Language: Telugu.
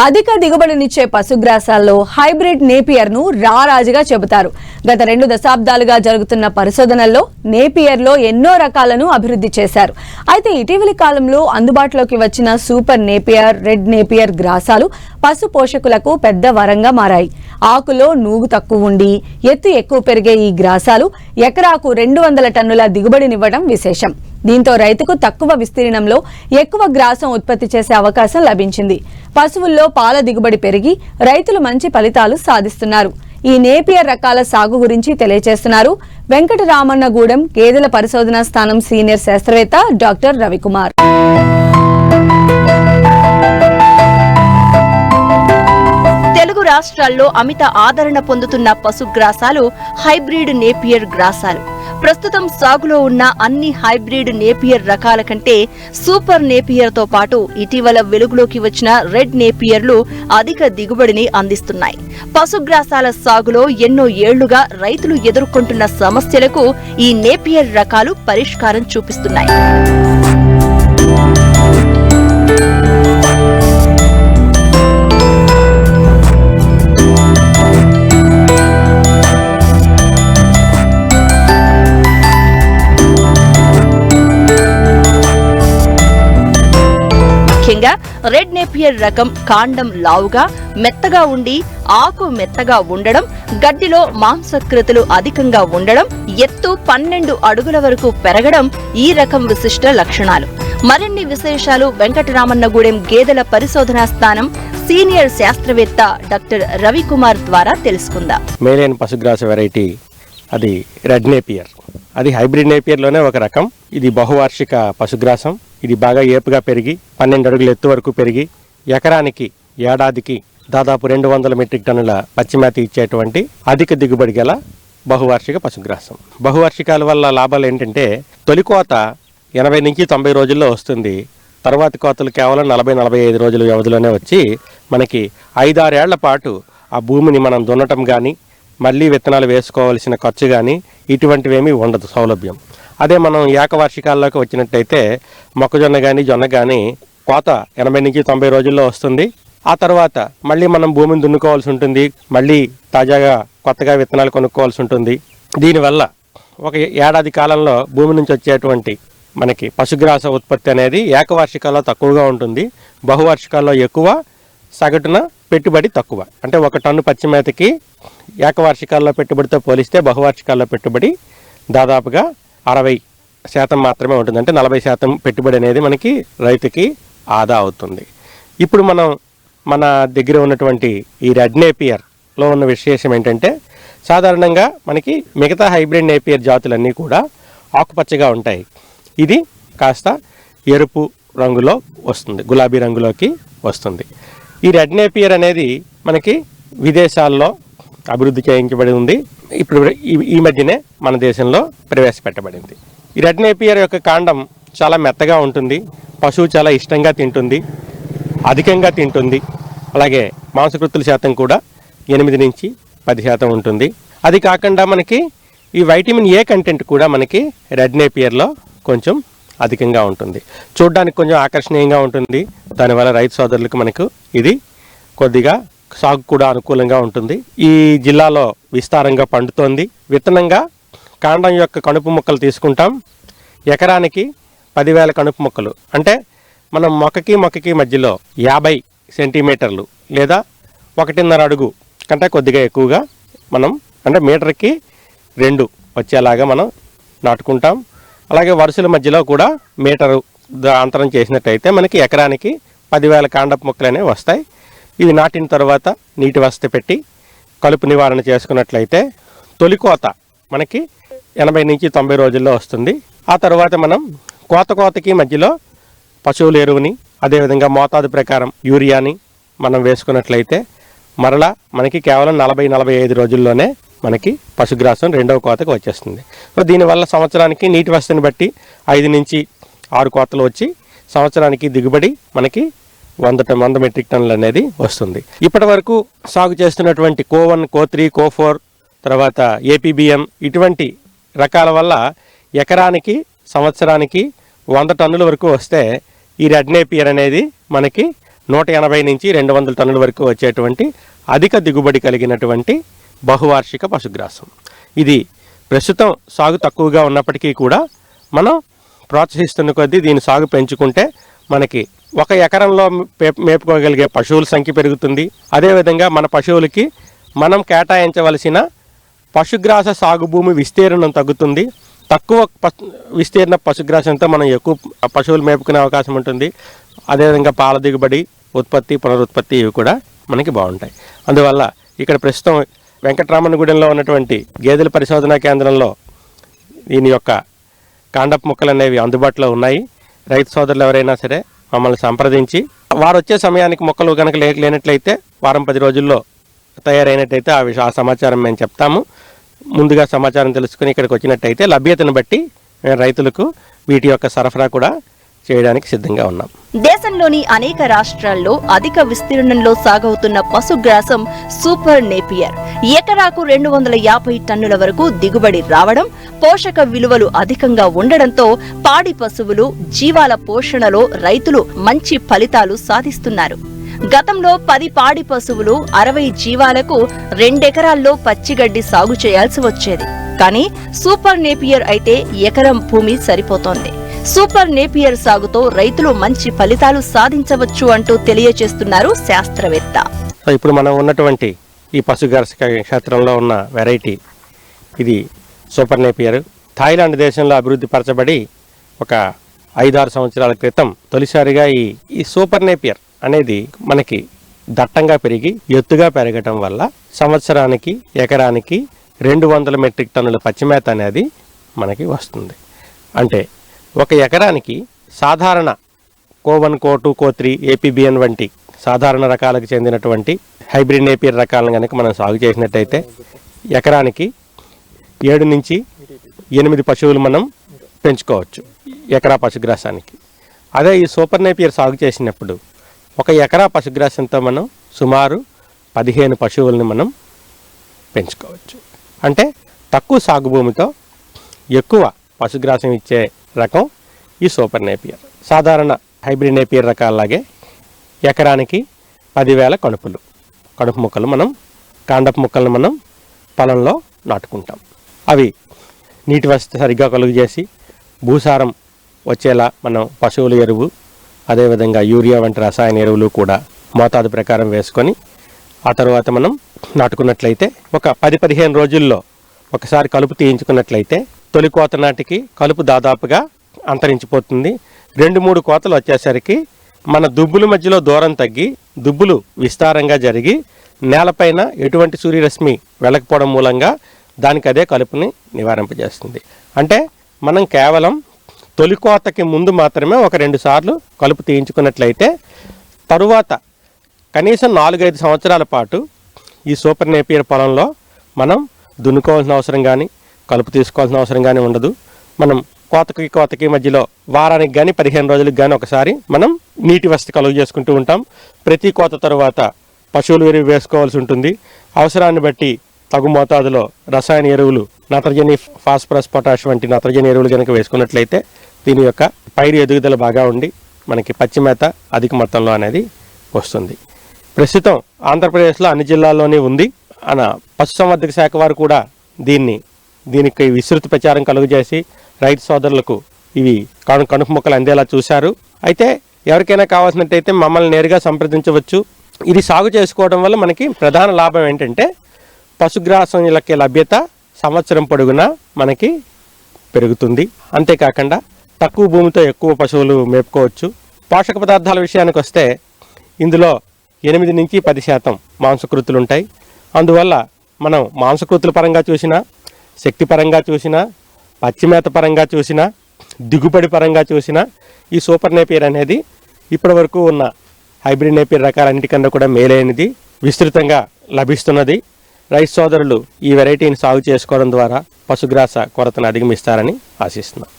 అధిక దిగుబడినిచ్చే పశుగ్రాసాల్లో హైబ్రిడ్ నేపియర్ను రారాజుగా చెబుతారు. గత 2 దశాబ్దాలుగా జరుగుతున్న పరిశోధనల్లో నేపియర్లో ఎన్నో రకాలను అభివృద్ధి చేశారు. అయితే ఇటీవలి కాలంలో అందుబాటులోకి వచ్చిన సూపర్ నేపియర్, రెడ్ నేపియర్ గ్రాసాలు పశు పోషకులకు పెద్ద వరంగా మారాయి. ఆకులో నూగు తక్కువ ఉండి ఎత్తు ఎక్కువ పెరిగే ఈ గ్రాసాలు ఎకరాకు 200 టన్నుల దిగుబడినివ్వడం విశేషం. దీంతో రైతుకు తక్కువ విస్తీర్ణంలో ఎక్కువ గ్రాసం ఉత్పత్తి చేసే అవకాశం లభించింది. పశువుల్లో పాల దిగుబడి పెరిగి రైతులు మంచి ఫలితాలు సాధిస్తున్నారు. ఈ నేపియర్ రకాల సాగు గురించి తెలియజేస్తున్నారు వెంకటరామన్నగూడెం గేదెల పరిశోధనా స్థానం సీనియర్ శాస్త్రవేత్త డాక్టర్ రవికుమార్. తెలుగు రాష్ట్రాల్లో అమిత ఆదరణ పొందుతున్న పశుగ్రాసాలు హైబ్రిడ్ నేపియర్ గ్రాసాలు. ప్రస్తుతం సాగులో ఉన్న అన్ని హైబ్రిడ్ నేపియర్ రకాల కంటే సూపర్ నేపియర్ తో పాటు ఇటీవల వెలుగులోకి వచ్చిన రెడ్ నేపియర్లు అధిక దిగుబడిని అందిస్తున్నాయి. పశుగ్రాసాల సాగులో ఎన్నో ఏళ్లుగా రైతులు ఎదుర్కొంటున్న సమస్యలకు ఈ నేపియర్ రకాలు పరిష్కారం చూపిస్తున్నాయి. ముఖ్యంగా రెడ్ నేపియర్ రకం కాండం లావుగా మెత్తగా ఉండి ఆకు మెత్తగా ఉండడం, గడ్డిలో మాంసకృతులు అధికంగా ఉండడం, ఎత్తు 12 అడుగుల వరకు పెరగడం ఈ రకం విశిష్ట లక్షణాలు. మరిన్ని విశేషాలు వెంకటరామన్నగూడెం గేదెల పరిశోధనా స్థానం సీనియర్ శాస్త్రవేత్త డాక్టర్ రవికుమార్ ద్వారా తెలుసుకుందాం. మేలైన పశుగ్రాస వెరైటీ అది రెడ్ నేపియర్. అది హైబ్రిడ్ నేపియర్లోనే ఒక రకం. ఇది బహువార్షిక పశుగ్రాసం. ఇది బాగా ఏపుగా పెరిగి 12 అడుగుల ఎత్తు వరకు పెరిగి ఎకరానికి ఏడాదికి దాదాపు 200 మెట్రిక్ టన్నుల పచ్చిమేత ఇచ్చేటువంటి అధిక దిగుబడి గల బహువార్షిక పశుగ్రాసం. బహువార్షికాల వల్ల లాభాలు ఏంటంటే తొలి కోత 80 నుంచి 90 రోజుల్లో వస్తుంది. తర్వాతి కోతలు కేవలం 40-45 రోజుల వ్యవధిలోనే వచ్చి మనకి 5-6 ఏళ్ల పాటు ఆ భూమిని మనం దున్నటం కానీ మళ్ళీ విత్తనాలు వేసుకోవాల్సిన ఖర్చు కానీ ఇటువంటివేమీ ఉండదు సౌలభ్యం. అదే మనం ఏకవార్షికాల్లోకి వచ్చినట్టయితే మొక్కజొన్న కానీ జొన్న కానీ కోత 80 నుంచి 90 రోజుల్లో వస్తుంది. ఆ తర్వాత మళ్ళీ మనం భూమిని దున్నుకోవాల్సి ఉంటుంది, మళ్ళీ తాజాగా కొత్తగా విత్తనాలు కొనుక్కోవాల్సి ఉంటుంది. దీనివల్ల ఒక ఏడాది కాలంలో భూమి నుంచి వచ్చేటువంటి మనకి పశుగ్రాస ఉత్పత్తి అనేది ఏకవార్షికాల్లో తక్కువగా ఉంటుంది, బహువార్షికాల్లో ఎక్కువ, సగటున పెట్టుబడి తక్కువ. అంటే 1 టన్ను పచ్చిమేతకి ఏకవార్షికాల్లో పెట్టుబడితో పోలిస్తే బహువార్షికాల్లో పెట్టుబడి దాదాపుగా 60% మాత్రమే ఉంటుంది. అంటే 40% పెట్టుబడి అనేది మనకి రైతుకి ఆదా అవుతుంది. ఇప్పుడు మనం మన దగ్గర ఉన్నటువంటి ఈ రెడ్ నేపియర్లో ఉన్న విశేషం ఏంటంటే సాధారణంగా మనకి మిగతా హైబ్రిడ్ నేపియర్ జాతులన్నీ కూడా ఆకుపచ్చగా ఉంటాయి. ఇది కాస్త ఎరుపు రంగులో వస్తుంది, గులాబీ రంగులోకి వస్తుంది. ఈ రెడ్ నేపియర్ అనేది మనకి విదేశాల్లో అభివృద్ధి చేయించబడి ఉంది. ఇప్పుడు ఈ మధ్యనే మన దేశంలో ప్రవేశపెట్టబడింది. ఈ రెడ్ నేపియర్ యొక్క కాండం చాలా మెత్తగా ఉంటుంది, పశువు చాలా ఇష్టంగా తింటుంది, అధికంగా తింటుంది. అలాగే మాంసకృతుల శాతం కూడా 8 నుంచి 10% ఉంటుంది. అది కాకుండా మనకి ఈ వైటమిన్ ఏ కంటెంట్ కూడా మనకి రెడ్ నేపియర్లో కొంచెం అధికంగా ఉంటుంది. చూడడానికి కొంచెం ఆకర్షణీయంగా ఉంటుంది. దానివల్ల రైతు సోదరులకు మనకు ఇది కొద్దిగా సాగు కూడా అనుకూలంగా ఉంటుంది. ఈ జిల్లాలో విస్తారంగా పండుతోంది. విత్తనంగా కాండం యొక్క కణుపు మొక్కలు తీసుకుంటాం. ఎకరానికి 10,000 కణుపు మొక్కలు, అంటే మనం మొక్కకి మధ్యలో 50 సెంటీమీటర్లు లేదా 1.5 అడుగు కంటే కొద్దిగా ఎక్కువగా మనం అంటే మీటర్కి 2 వచ్చేలాగా మనం నాటుకుంటాం. అలాగే వరుసల మధ్యలో కూడా మీటరు అంతరం చేసినట్టయితే మనకి ఎకరానికి 10,000 కాండపు మొక్కలు అనేవి వస్తాయి. ఇవి నాటిన తర్వాత నీటి వసతి పెట్టి కలుపు నివారణ చేసుకున్నట్లయితే తొలి కోత మనకి 80 నుంచి 90 రోజుల్లో వస్తుంది. ఆ తర్వాత మనం కోతకి మధ్యలో పశువుల ఎరువుని అదేవిధంగా మోతాదు ప్రకారం యూరియాని మనం వేసుకున్నట్లయితే మరలా మనకి కేవలం 40-45 రోజుల్లోనే మనకి పశుగ్రాసం 2వ కోతకు వచ్చేస్తుంది. సో దీనివల్ల సంవత్సరానికి నీటి వసతిని బట్టి 5 నుంచి 6 కోతలు వచ్చి సంవత్సరానికి దిగుబడి మనకి 100 మెట్రిక్ టన్నులు అనేది వస్తుంది. ఇప్పటి వరకు సాగు చేస్తున్నటువంటి కో1, కో3, కో4 తర్వాత ఏపీబిఎం ఇటువంటి రకాల వల్ల ఎకరానికి సంవత్సరానికి 100 టన్నుల వరకు వస్తే ఈ రెడ్ నేపియర్ అనేది మనకి 180 నుంచి 200 టన్నుల వరకు వచ్చేటువంటి అధిక దిగుబడి కలిగినటువంటి బహువార్షిక పశుగ్రాసం. ఇది ప్రస్తుతం సాగు తక్కువగా ఉన్నప్పటికీ కూడా మనం ప్రోత్సహిస్తున్న కొద్దీ దీని సాగు పెంచుకుంటే మనకి 1 ఎకరంలో మేపుకోగలిగే పశువుల సంఖ్య పెరుగుతుంది. అదేవిధంగా మన పశువులకి మనం కేటాయించవలసిన పశుగ్రాస సాగు భూమి విస్తీర్ణం తగ్గుతుంది. తక్కువ విస్తీర్ణ పశుగ్రాసంతో మనం ఎక్కువ పశువులు మేపుకునే అవకాశం ఉంటుంది. అదేవిధంగా పాల దిగుబడి, ఉత్పత్తి, పునరుత్పత్తి ఇవి కూడా మనకి బాగుంటాయి. అందువల్ల ఇక్కడ ప్రస్తుతం వెంకటరామన్నగూడెంలో ఉన్నటువంటి గేదెల పరిశోధనా కేంద్రంలో దీని యొక్క కాండపు మొక్కలు అనేవి అందుబాటులో ఉన్నాయి. రైతు సోదరులు ఎవరైనా సరే మమ్మల్ని సంప్రదించి వారు వచ్చే సమయానికి మొక్కలు కనుక లేనట్లయితే వారం 10 రోజుల్లో తయారైనట్టయితే ఆ సమాచారం మేము చెప్తాము. ముందుగా సమాచారం తెలుసుకుని ఇక్కడికి వచ్చినట్టయితే లభ్యతను బట్టి రైతులకు వీటి యొక్క సరఫరా కూడా చేయడానికి సిద్ధంగా ఉన్నాం. దేశంలోని అనేక రాష్ట్రాల్లో అధిక విస్తీర్ణంలో సాగవుతున్న పశుగ్రాసం సూపర్ నేపియర్ ఎకరాకు 250 టన్నుల వరకు దిగుబడి రావడం, పోషక విలువలు అధికంగా ఉండడంతో పాడి పశువులు, జీవాల పోషణలో రైతులు మంచి ఫలితాలు సాధిస్తున్నారు. గతంలో 10 పాడి పశువులు, 60 జీవాలకు 2 ఎకరాల్లో పచ్చిగడ్డి సాగు చేయాల్సి వచ్చేది. కానీ సూపర్ నేపియర్ అయితే ఎకరం భూమి సరిపోతోంది. సూపర్ నేపియర్ సాగుతో రైతులు మంచి ఫలితాలు సాధించవచ్చు అంటూ తెలియజేస్తున్నారు శాస్త్రవేత్త. ఇప్పుడు మనం ఉన్నటువంటి ఈ పశుగ్రాస క్షేత్రంలో ఉన్న వెరైటీ ఇది సూపర్ నేపియర్. థాయిలాండ్ దేశంలో అభివృద్ధి పరచబడి ఒక 5-6 సంవత్సరాల క్రితం తొలిసారిగా ఈ సూపర్ నేపియర్ అనేది మనకి దట్టంగా పెరిగి ఎత్తుగా పెరగటం వల్ల సంవత్సరానికి ఎకరానికి 200 మెట్రిక్ టన్నుల పచ్చిమేత అనేది మనకి వస్తుంది. అంటే 1 ఎకరానికి సాధారణ కో1, కో2, కో3, ఏపీబిఎన్ వంటి సాధారణ రకాలకు చెందినటువంటి హైబ్రిడ్ నేపియర్ రకాలను కనుక మనం సాగు చేసినట్టయితే ఎకరానికి 7 నుంచి 8 పశువులు మనం పెంచుకోవచ్చు ఎకరా పశుగ్రాసానికి. అదే ఈ సూపర్ నేపియర్ సాగు చేసినప్పుడు 1 ఎకరా పశుగ్రాసంతో మనం సుమారు 15 పశువులని మనం పెంచుకోవచ్చు. అంటే తక్కువ సాగు భూమితో ఎక్కువ పశుగ్రాసం ఇచ్చే రకం ఈ సూపర్ నేపియర్. సాధారణ హైబ్రిడ్ నేపియర్ రకాలలాగే ఎకరానికి 10,000 కడుపు మొక్కలు మనం కాండపు మొక్కలను మనం పొలంలో నాటుకుంటాం. అవి నీటి వసతి సరిగ్గా కలుగు చేసి భూసారం వచ్చేలా మనం పశువుల ఎరువు, అదేవిధంగా యూరియా వంటి రసాయన ఎరువులు కూడా మోతాదు ప్రకారం వేసుకొని ఆ తర్వాత మనం నాటుకున్నట్లయితే ఒక 10-15 రోజుల్లో ఒకసారి కలుపు తీయించుకున్నట్లయితే తొలి కోత నాటికి కలుపు దాదాపుగా అంతరించిపోతుంది. 2-3 కోతలు వచ్చేసరికి మన దుబ్బుల మధ్యలో దూరం తగ్గి దుబ్బులు విస్తారంగా జరిగి నేలపైన ఎటువంటి సూర్యరశ్మి వెళ్ళకపోవడం మూలంగా దానికి అదే కలుపుని నివారింపజేస్తుంది. అంటే మనం కేవలం తొలి కోతకి ముందు మాత్రమే ఒక 2 సార్లు కలుపు తీయించుకున్నట్లయితే తరువాత కనీసం 4-5 సంవత్సరాల పాటు ఈ సూపర్ నేపియర్ పొలంలో మనం దున్నుకోవాల్సిన అవసరం కానీ కలుపు తీసుకోవాల్సిన అవసరం కానీ ఉండదు. మనం కోతకి మధ్యలో వారానికి కానీ 15 రోజులకు కానీ ఒకసారి మనం నీటి వసతి కలుగు చేసుకుంటూ ఉంటాం. ప్రతి కోత తరువాత పశువుల ఎరువు వేసుకోవాల్సి ఉంటుంది. అవసరాన్ని బట్టి తగు మోతాదులో రసాయన ఎరువులు, నత్రజని, ఫాస్ఫరస్, పొటాష్ వంటి నత్రజని ఎరువులు కనుక వేసుకున్నట్లయితే దీని యొక్క పైరు ఎదుగుదల బాగా ఉండి మనకి పచ్చిమేత అధిక మొత్తంలో అనేది వస్తుంది. ప్రస్తుతం ఆంధ్రప్రదేశ్లో అన్ని జిల్లాల్లోనే ఉంది. పశుసంవర్ధక శాఖ వారు కూడా దీనికి విస్తృత ప్రచారం కలుగజేసి రైతు సోదరులకు ఇవి కడుపు మొక్కలు అందేలా చూశారు. అయితే ఎవరికైనా కావాల్సినట్టయితే మమ్మల్ని నేరుగా సంప్రదించవచ్చు. ఇది సాగు చేసుకోవడం వల్ల మనకి ప్రధాన లాభం ఏంటంటే పశుగ్రాసం లభ్యత సంవత్సరం పొడుగునా మనకి పెరుగుతుంది. అంతేకాకుండా తక్కువ భూమితో ఎక్కువ పశువులు మేపుకోవచ్చు. పోషక పదార్థాల విషయానికి వస్తే ఇందులో 8 నుంచి 10% మాంసకృతులు ఉంటాయి. అందువల్ల మనం మాంసకృతుల పరంగా చూసినా, శక్తి పరంగా చూసినా, పచ్చిమేత పరంగా చూసినా, దిగుబడి పరంగా చూసినా ఈ సూపర్ నేపియర్ అనేది ఇప్పటి వరకు ఉన్న హైబ్రిడ్ నేపియర్ రకాలన్నిటికన్నా కూడా మేలైనది, విస్తృతంగా లభిస్తున్నది. రైతు సోదరులు ఈ వెరైటీని సాగు చేసుకోవడం ద్వారా పశుగ్రాస కొరతను అధిగమిస్తారని ఆశిస్తున్నాం.